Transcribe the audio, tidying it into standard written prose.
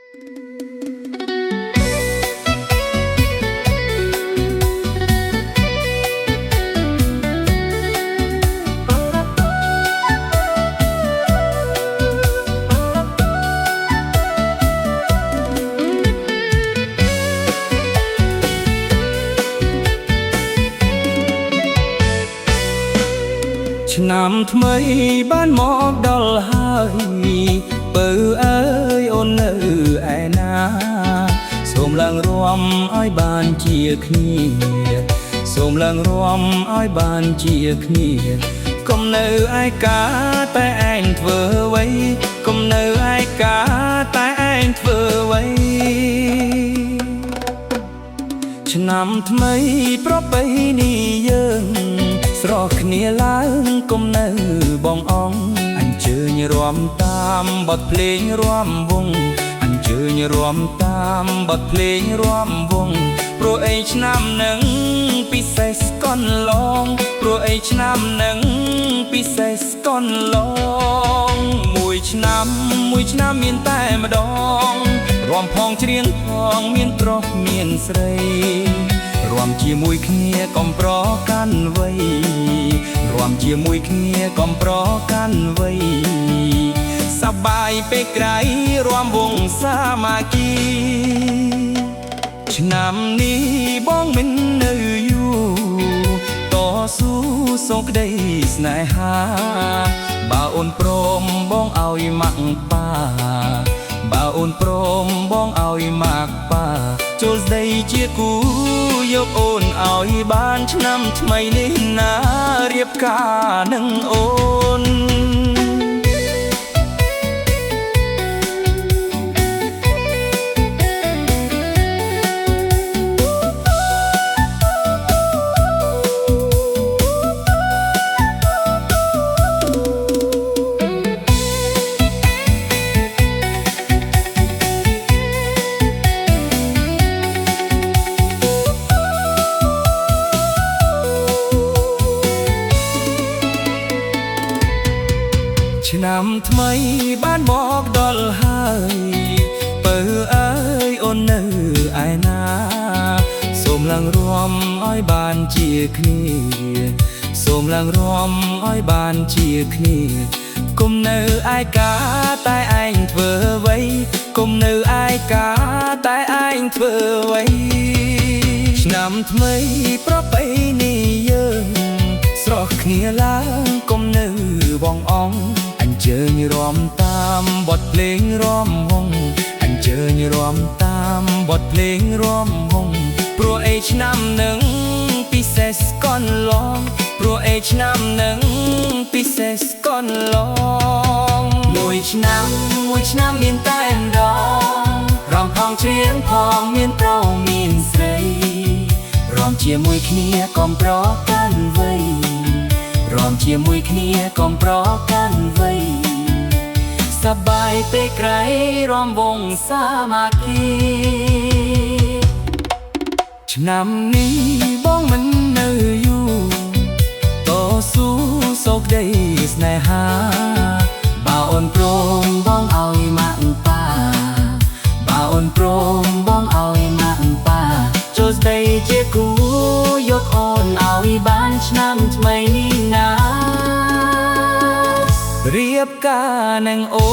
ឆ្នាំថ្មីបានមកដល់ហើយបើអើយអូននៅឯណាសូមឡើងរួមឲ្យបានជាគ្នាសូមឡើងរួមឲ្យបានជាគ្នាកុំនៅឯកាតែឯងធ្វើអ្វីកុំនៅឯកាតែឯងធ្វើអ្វីឆ្នាំថ្មីប្រពៃណីយើងស្រស់គ្នាឡើងកុំនៅបងអងអញ្ជើញរួមតាមបទភ្លេងរួមវង់អញ្ជើញរួមតាមបទភ្លេងរួមវង់ព្រោះអីឆ្នាំនឹងពិសេសស្កនឡងព្រោះអីឆ្នាំនឹងពិសេសស្កនឡងមួយឆ្នាំមានតែម្ដងរួមផងច្រៀងផងមានប្រុសមានស្រីរួមជាមួយគ្នាកុំប្រកាន់វ័យរួមជាមួយគ្នាកុំប្រកាន់វ័យសប្បាយពេលក្រៃរួមវងសាមគ្គីឆ្នាំនេះបងមិននៅយូរតស៊ូសុខក្តីស្នេហាបើអូនព្រមបងឲ្យម៉ាក់ប៉ាបើអូនព្រមបងឲ្យម៉ាក់ប៉ាចូលស្ដីជាគូយកអូនឲ្យបានឆ្នាំថ្មីនេះណារៀបការនឹងអូនឆ្នាំថ្មីបានមកដល់ហើយបើអើយអូននៅឯណាសូមឡើងរួមឲ្យបានជាគ្នាសូមឡើងរួមឲ្យបានជាគ្នាគុំនៅឯកាតែឯងធ្វើអ្វីគុំនៅឯកាតែឯងធ្វើអ្វីឆ្នាំថ្មីប្រពៃណីយើងស្រស់គ្នាឡើងគុំនៅបងអងអញ្ជើញរួមតាមបទភ្លេងរួមវង់អញ្ជើញរួមតាមបទភ្លេងរួមវង់ព្រោះអីឆ្នាំនឹងពិសេសស្កនឡងព្រោះអីឆ្នាំនឹងពិសេសស្កនឡងមួយឆ្នាំមានតែម្ដងរំផងច្រៀងផងមានប្រុសមានស្រីរួមជាមួយគ្នាកុំប្រកាន់វ័យរួមជាមួយគ្នាកុំប្រកាន់វ័យសប្បាយពេលក្រៃរួមវងសាមគ្គីឆ្នាំនេះបងមិននៅយូរតស៊ូសុខក្តីស្នេហាបើអូនព្រមបងឲ្យម៉ាក់ប៉ាបើអូនព្រមបងឲ្យម៉ាក់ប៉ាចូលស្ដីជាគូយកអូនឲ្យបានឆ្នាំថ្មីនេះណារៀបការនឹងអូ